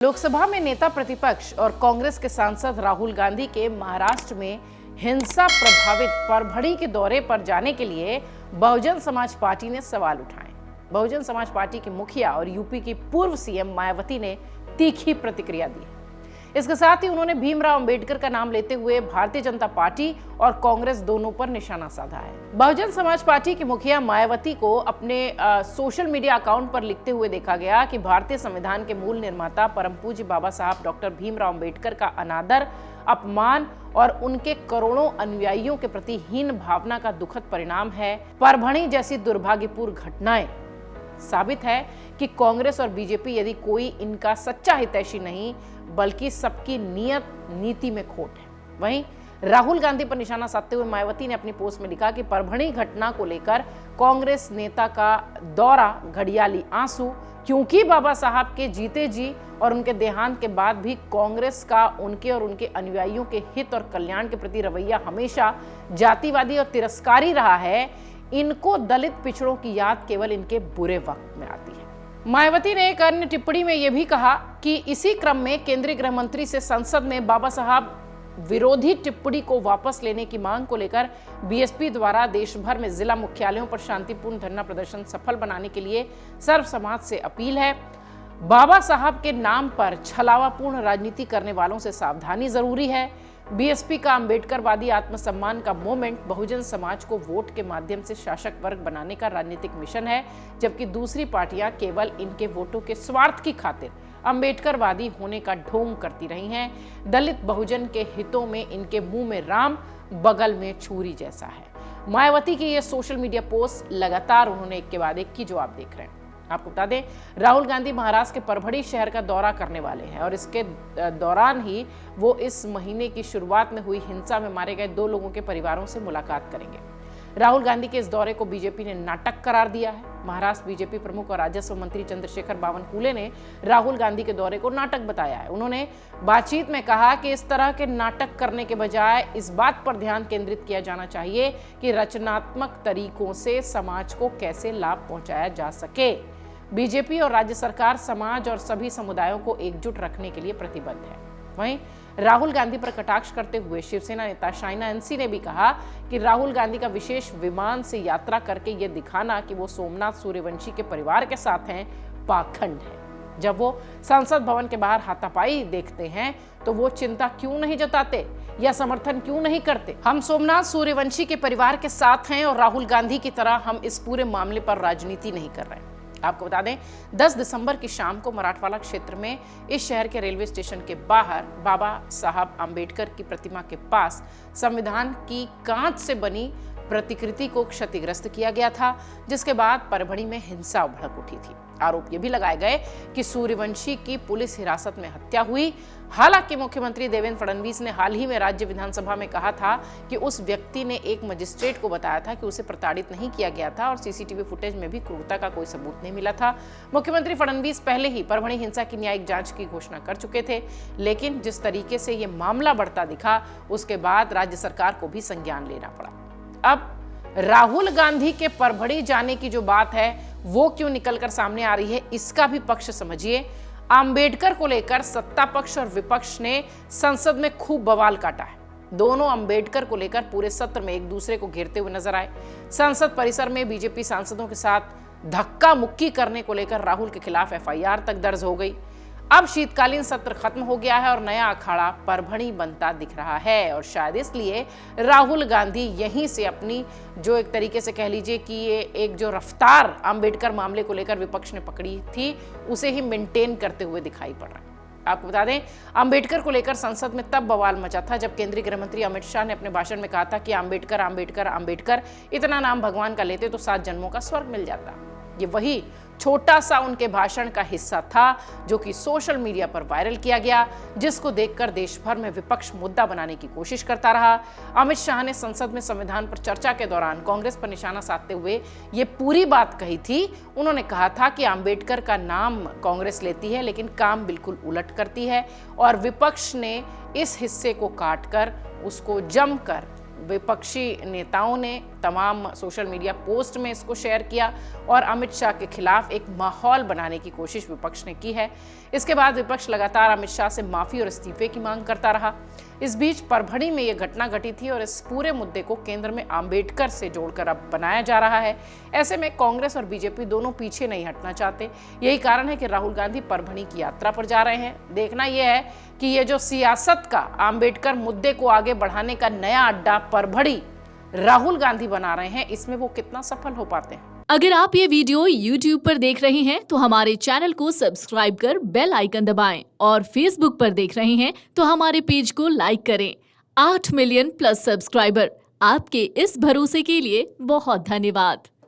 लोकसभा में नेता प्रतिपक्ष और कांग्रेस के सांसद राहुल गांधी के महाराष्ट्र में हिंसा प्रभावित परभणी के दौरे पर जाने के लिए बहुजन समाज पार्टी ने सवाल उठाए। बहुजन समाज पार्टी के मुखिया और यूपी की पूर्व सीएम मायावती ने तीखी प्रतिक्रिया दी। इसके साथ ही उन्होंने भीमराव अंबेडकर का नाम लेते हुए भारतीय जनता पार्टी और कांग्रेस दोनों पर निशाना साधा है। बहुजन समाज पार्टी की मुखिया मायावती को अपने सोशल मीडिया अकाउंट पर लिखते हुए देखा गया कि भारतीय संविधान के मूल निर्माता परम पूज्य बाबा साहब डॉक्टर भीमराव अंबेडकर का अनादर, अपमान और उनके करोड़ों अनुयायियों के प्रति हीन भावना का दुखद परिणाम है। परभणी जैसी दुर्भाग्यपूर्ण घटनाएं साबित है कि कांग्रेस और बीजेपी यदि कोई इनका सच्चा हितैषी नहीं बल्कि सबकी नियत नीति में खोट है। वहीं राहुल गांधी पर निशाना साधते हुए मायावती ने अपनी पोस्ट में लिखा कि परभणी घटना को लेकर कांग्रेस नेता का दौरा घड़ियाली आंसू, क्योंकि बाबा साहब के जीते जी और उनके देहांत के बाद भी कांग्रेस का उनके और उनके अनुयायियों के हित और कल्याण के प्रति रवैया हमेशा जातिवादी और तिरस्कारी रहा है। इनको दलित पिछड़ों की याद केवल इनके बुरे वक्त में आती है। मायावती ने एक अन्य टिप्पणी में यह भी कहा कि इसी क्रम में केंद्रीय गृह मंत्री से संसद में बाबा साहब विरोधी टिप्पणी को वापस लेने की मांग को लेकर बीएसपी द्वारा देश भर में जिला मुख्यालयों पर शांतिपूर्ण धरना प्रदर्शन सफल बनाने के लिए सर्व समाज से अपील है। बाबा साहब के नाम पर छलावापूर्ण राजनीति करने वालों से सावधानी जरूरी है। बीएसपी का अंबेडकरवादी आत्मसम्मान का मूवमेंट बहुजन समाज को वोट के माध्यम से शासक वर्ग बनाने का राजनीतिक मिशन है, जबकि दूसरी पार्टियां केवल इनके वोटों के स्वार्थ की खातिर अंबेडकरवादी होने का ढोंग करती रही हैं। दलित बहुजन के हितों में इनके मुंह में राम, बगल में छुरी जैसा है। मायावती की यह सोशल मीडिया पोस्ट लगातार उन्होंने एक के बाद एक की जवाब देख रहे हैं। आपको बता दें, राहुल गांधी महाराष्ट्र के परभणी शहर का दौरा करने वाले हैं और इसके दौरान ही वो इस महीने की शुरुआत में हुई हिंसा में मारे गए 2 लोगों के परिवारों से मुलाकात करेंगे। राहुल गांधी के इस दौरे को बीजेपी ने नाटक करार दिया है। महाराष्ट्र बीजेपी प्रमुख और राजस्व मंत्री चंद्रशेखर बावनकुले ने राहुल गांधी के दौरे को नाटक बताया है। उन्होंने बातचीत में कहा कि इस तरह के नाटक करने के बजाय इस बात पर ध्यान केंद्रित किया जाना चाहिए कि रचनात्मक तरीकों से समाज को कैसे लाभ पहुंचाया जा सके। बीजेपी और राज्य सरकार समाज और सभी समुदायों को एकजुट रखने के लिए प्रतिबद्ध है। वहीं राहुल गांधी पर कटाक्ष करते हुए शिवसेना नेता शाइना एनसी ने भी कहा कि राहुल गांधी का विशेष विमान से यात्रा करके ये दिखाना कि वो सोमनाथ सूर्यवंशी के परिवार के साथ हैं, पाखंड है। जब वो संसद भवन के बाहर हाथापाई देखते हैं तो वो चिंता क्यों नहीं जताते या समर्थन क्यों नहीं करते? हम सोमनाथ सूर्यवंशी के परिवार के साथ हैं और राहुल गांधी की तरह हम इस पूरे मामले पर राजनीति नहीं कर रहे हैं। आपको बता दें, 10 दिसंबर की शाम को मराठवाड़ा क्षेत्र में इस शहर के रेलवे स्टेशन के बाहर बाबा साहब अंबेडकर की प्रतिमा के पास संविधान की कांच से बनी प्रतिकृति को क्षतिग्रस्त किया गया था, जिसके बाद परभणी में हिंसा भड़क उठी थी। आरोप ये भी लगाए गए कि सूर्यवंशी की पुलिस हिरासत में हत्या हुई। हालांकि मुख्यमंत्री देवेंद्र फडणवीस ने हाल ही में राज्य विधानसभा में कहा था कि उस व्यक्ति ने एक मजिस्ट्रेट को बताया था कि उसे प्रताड़ित नहीं किया गया था और सीसीटीवी फुटेज में भी क्रूरता का कोई सबूत नहीं मिला था। मुख्यमंत्री फडणवीस पहले ही परभणी हिंसा की न्यायिक जांच की घोषणा कर चुके थे, लेकिन जिस तरीके से ये मामला बढ़ता दिखा उसके बाद राज्य सरकार को भी संज्ञान लेना पड़ा। अब राहुल गांधी के परभणी जाने की जो बात है वो क्यों निकलकर सामने आ रही है, इसका भी पक्ष समझिए। अंबेडकर को लेकर सत्ता पक्ष और विपक्ष ने संसद में खूब बवाल काटा है। दोनों अंबेडकर को लेकर पूरे सत्र में एक दूसरे को घेरते हुए नजर आए। संसद परिसर में बीजेपी सांसदों के साथ धक्का मुक्की करने को लेकर राहुल के खिलाफ एफआईआर तक दर्ज हो गई। अब शीतकालीन सत्र खत्म हो गया है और नया अखाड़ा परभणी बनता दिख रहा है और शायद इसलिए राहुल गांधी यहीं से अपनी जो एक तरीके से कह लीजिए कि ये एक जो रफ्तार अंबेडकर मामले को लेकर विपक्ष ने पकड़ी थी उसे ही मेंटेन करते हुए दिखाई पड़ रहा है। आपको बता दें, अंबेडकर को लेकर संसद में तब बवाल मचा था जब केंद्रीय गृह मंत्री अमित शाह ने अपने भाषण में कहा था कि अंबेडकर अंबेडकर अंबेडकर, इतना नाम भगवान का लेते तो 7 जन्मों का स्वर्ग मिल जाता। ये वही छोटा सा उनके भाषण का हिस्सा था जो कि सोशल मीडिया पर वायरल किया गया, जिसको देखकर देश भर में विपक्ष मुद्दा बनाने की कोशिश करता रहा। अमित शाह ने संसद में संविधान पर चर्चा के दौरान कांग्रेस पर निशाना साधते हुए ये पूरी बात कही थी। उन्होंने कहा था कि अंबेडकर का नाम कांग्रेस लेती है लेकिन काम बिल्कुल उलट करती है और विपक्ष ने इस हिस्से को काटकर उसको जमकर विपक्षी नेताओं ने तमाम सोशल मीडिया पोस्ट में इसको शेयर किया और अमित शाह के खिलाफ एक माहौल बनाने की कोशिश विपक्ष ने की है। इसके बाद विपक्ष लगातार अमित शाह से माफी और इस्तीफे की मांग करता रहा। इस बीच परभणी में यह घटना घटी थी और इस पूरे मुद्दे को केंद्र में अंबेडकर से जोड़कर अब बनाया जा रहा है। ऐसे में कांग्रेस और बीजेपी दोनों पीछे नहीं हटना चाहते। यही कारण है कि राहुल गांधी परभणी की यात्रा पर जा रहे हैं। देखना यह है कि ये जो सियासत का अंबेडकर मुद्दे को आगे बढ़ाने का नया अड्डा परभणी राहुल गांधी बना रहे हैं, इसमें वो कितना सफल हो पाते हैं। अगर आप ये वीडियो YouTube पर देख रहे हैं तो हमारे चैनल को सब्सक्राइब कर बेल आइकन दबाएं और Facebook पर देख रहे हैं तो हमारे पेज को लाइक करें। 8 मिलियन प्लस सब्सक्राइबर, आपके इस भरोसे के लिए बहुत धन्यवाद।